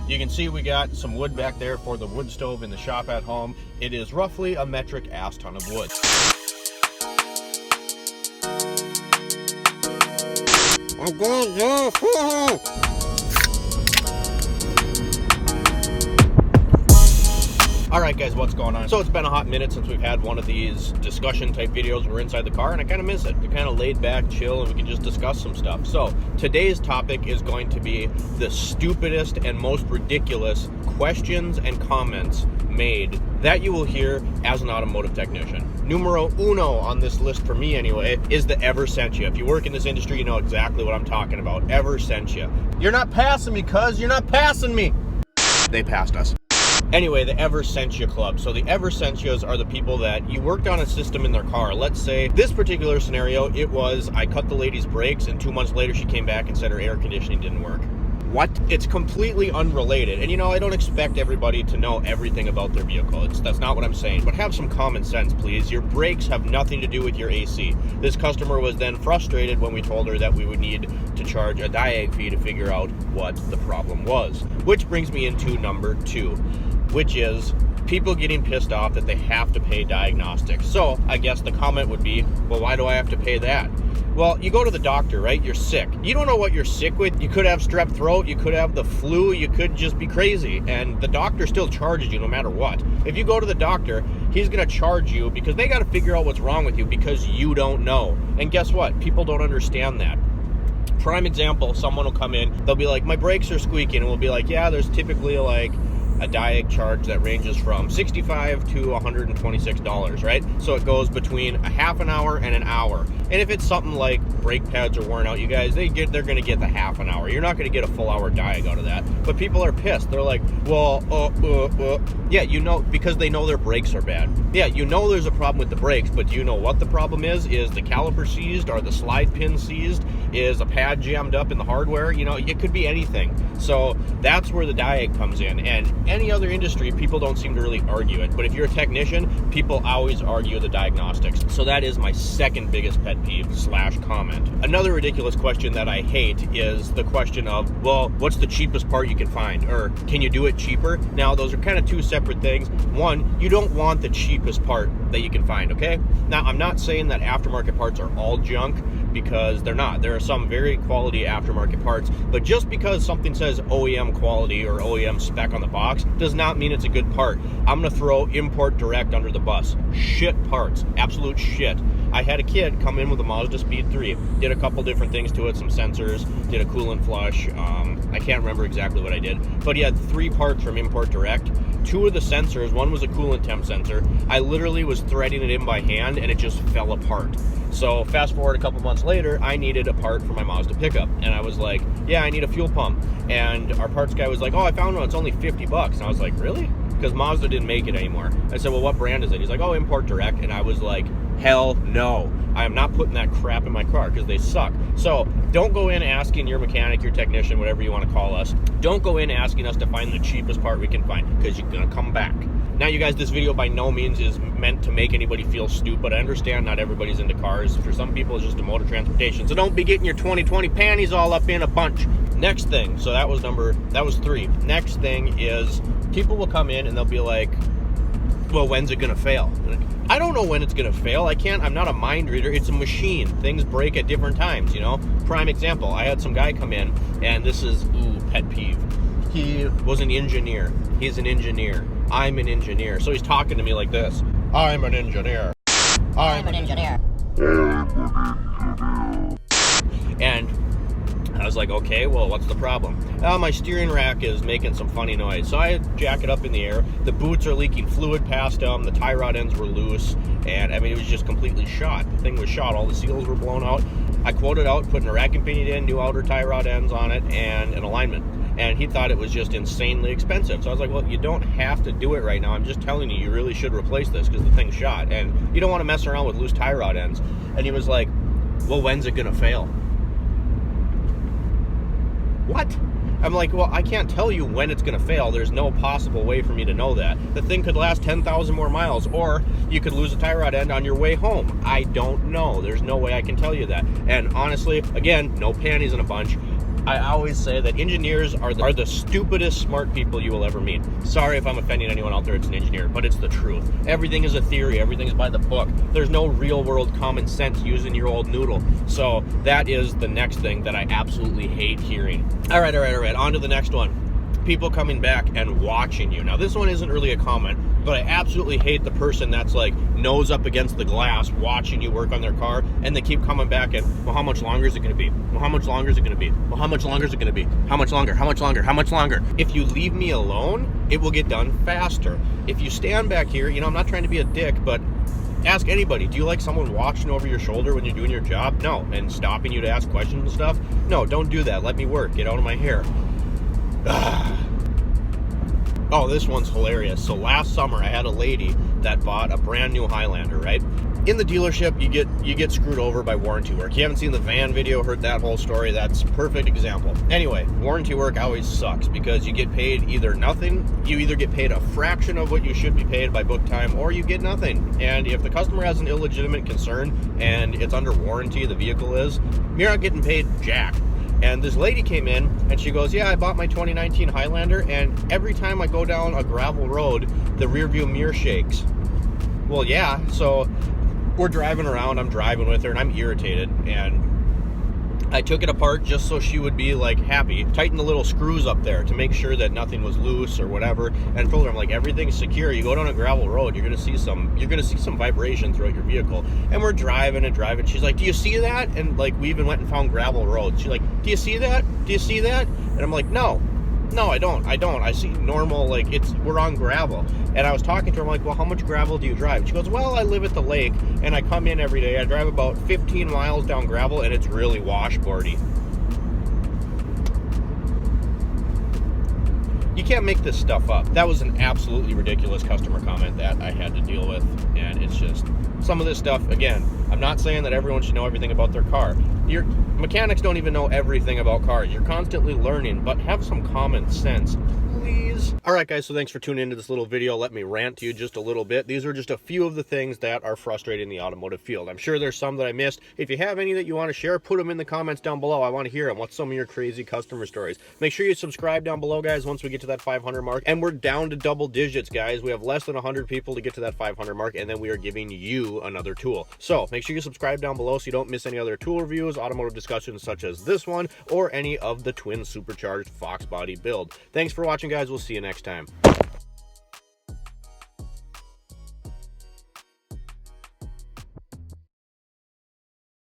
You can see we got some wood back there for the wood stove in the shop at home. It is roughly a metric ass ton of wood. Alright guys, what's going on? So it's been a hot minute since we've had one of these discussion type videos where we're inside the car, and I kind of miss it. We're kind of laid back, chill, and we can just discuss some stuff. So today's topic is going to be the stupidest and most ridiculous questions and comments made that you will hear as an automotive technician. Numero uno on this list for me anyway is the ever sent you. If you work in this industry, you know exactly what I'm talking about. Ever sent you. You're not passing me, cuz. You're not passing me. They passed us. Anyway, the Ever Sent You Club. So the Ever Sent Yous are the people that you worked on a system in their car. Let's say this particular scenario, it was I cut the lady's brakes and 2 months later she came back and said her air conditioning didn't work. What? It's completely unrelated. And you know, I don't expect everybody to know everything about their vehicle. That's not what I'm saying. But have some common sense, please. Your brakes have nothing to do with your AC. This customer was then frustrated when we told her that we would need to charge a diag fee to figure out what the problem was. Which brings me into number 2, which is people getting pissed off that they have to pay diagnostics. So I guess the comment would be, well, why do I have to pay that? Well, you go to the doctor, right? You're sick. You don't know what you're sick with. You could have strep throat. You could have the flu. You could just be crazy. And the doctor still charges you no matter what. If you go to the doctor, he's going to charge you because they got to figure out what's wrong with you because you don't know. And guess what? People don't understand that. Prime example, someone will come in. They'll be like, my brakes are squeaking. And we'll be like, yeah, there's typically like a diag charge that ranges from $65 to $126, right? So it goes between a half an hour and an hour. And if it's something like brake pads are worn out, you guys, they're going to get the half an hour. You're not going to get a full hour diag out of that. But people are pissed. They're like, well, yeah, you know, because they know their brakes are bad. Yeah, you know there's a problem with the brakes, but do you know what the problem is? Is the caliper seized? Are the slide pin seized? Is a pad jammed up in the hardware? You know, it could be anything. So that's where the diag comes in. And any other industry, people don't seem to really argue it. But if you're a technician, people always argue the diagnostics. So that is my second biggest pet peeve / comment. Another ridiculous question that I hate is the question of, well, what's the cheapest part you can find? Or can you do it cheaper? Now, those are kind of two separate things. One, you don't want the cheapest part that you can find, okay? Now, I'm not saying that aftermarket parts are all junk, because they're not. There are some very quality aftermarket parts, but just because something says OEM quality or OEM spec on the box does not mean it's a good part. I'm gonna throw Import Direct under the bus. Shit parts, absolute shit. I had a kid come in with a Mazda Speed 3, did a couple different things to it, some sensors, did a coolant flush, I can't remember exactly what I did, but he had 3 parts from Import Direct. 2 of the sensors, one was a coolant temp sensor, I literally was threading it in by hand and it just fell apart. So fast forward a couple months later, I needed a part for my Mazda pickup, and I was like, yeah, I need a fuel pump. And our parts guy was like, oh, I found one, it's only $50. And I was like, really? Because Mazda didn't make it anymore. I said, well, what brand is it? He's like, oh, Import Direct. And I was like, hell no. I am not putting that crap in my car because they suck. So don't go in asking your mechanic, your technician, whatever you want to call us. Don't go in asking us to find the cheapest part we can find, because you're going to come back. Now, you guys, this video by no means is meant to make anybody feel stupid. I understand not everybody's into cars. For some people, it's just a mode of transportation. So don't be getting your 2020 panties all up in a bunch. Next thing, so that was 3. Next thing is people will come in and they'll be like, well, when's it going to fail? I don't know when it's going to fail. I'm not a mind reader. It's a machine. Things break at different times, you know? Prime example, I had some guy come in, and this is, pet peeve. He was an engineer. He's an engineer. I'm an engineer. So he's talking to me like this. I'm an engineer. I'm an engineer. And I was like, okay, well, what's the problem? My steering rack is making some funny noise. So I jack it up in the air. The boots are leaking fluid past them. The tie rod ends were loose. And I mean, it was just completely shot. The thing was shot. All the seals were blown out. I quoted out, putting a racking pinion in, new outer tie rod ends on it, and an alignment. And he thought it was just insanely expensive. So I was like, well, you don't have to do it right now. I'm just telling you, you really should replace this because the thing's shot. And you don't want to mess around with loose tie rod ends. And he was like, well, when's it going to fail? What? I'm like, well, I can't tell you when it's going to fail. There's no possible way for me to know that. The thing could last 10,000 more miles, or you could lose a tie rod end on your way home. I don't know. There's no way I can tell you that. And honestly, again, no panties in a bunch. I always say that engineers are the stupidest smart people you will ever meet. Sorry if I'm offending anyone out there that's an engineer, but it's the truth. Everything is a theory. Everything's by the book. There's no real world common sense using your old noodle. So that is the next thing that I absolutely hate hearing. All right. On to the next one. People coming back and watching you. Now, this one isn't really a comment, but I absolutely hate the person that's like nose up against the glass watching you work on their car, and they keep coming back and, well, how much longer is it going to be? Well, how much longer is it going to be? Well, how much longer is it going to be? How much longer? How much longer? How much longer? If you leave me alone, it will get done faster. If you stand back here, I'm not trying to be a dick, but ask anybody, do you like someone watching over your shoulder when you're doing your job? No. And stopping you to ask questions and stuff? No, don't do that. Let me work. Get out of my hair. Oh, this one's hilarious. So last summer, I had a lady that bought a brand new Highlander, right? In the dealership, you get screwed over by warranty work. You haven't seen the van video, heard that whole story. That's a perfect example. Anyway, warranty work always sucks because you get paid either nothing, you either get paid a fraction of what you should be paid by book time, or you get nothing. And if the customer has an illegitimate concern and it's under warranty, the vehicle is, you're not getting paid jack. And this lady came in and she goes, yeah, I bought my 2019 Highlander, and every time I go down a gravel road, the rear view mirror shakes. Well, yeah, so we're driving around, I'm driving with her, and I'm irritated, and I took it apart just so she would be like happy, tighten the little screws up there to make sure that nothing was loose or whatever, and told her, I'm like, everything's secure. You go down a gravel road, you're gonna see some vibration throughout your vehicle. And we're driving and driving. She's like, do you see that? And like, we even went and found gravel roads. She's like, do you see that? Do you see that? And I'm like, no, I don't. I see normal, like, we're on gravel. And I was talking to her, I'm like, well, how much gravel do you drive? She goes, well, I live at the lake and I come in every day. I drive about 15 miles down gravel and it's really washboardy. You can't make this stuff up. That was an absolutely ridiculous customer comment that I had to deal with. And it's just, some of this stuff, again, I'm not saying that everyone should know everything about their car. Your mechanics don't even know everything about cars. You're constantly learning, but have some common sense, please. All right, guys, so thanks for tuning into this little video. Let me rant to you just a little bit. These are just a few of the things that are frustrating the automotive field. I'm sure there's some that I missed. If you have any that you want to share, put them in the comments down below. I want to hear them. What's some of your crazy customer stories? Make sure you subscribe down below, guys, once we get to that 500 mark. And we're down to double digits, guys. We have less than 100 people to get to that 500 mark, and then we are giving you another tool. So make sure you subscribe down below so you don't miss any other tool reviews, automotive discussions such as this one, or any of the twin supercharged Fox body build. Thanks for watching, guys. We'll see you next time.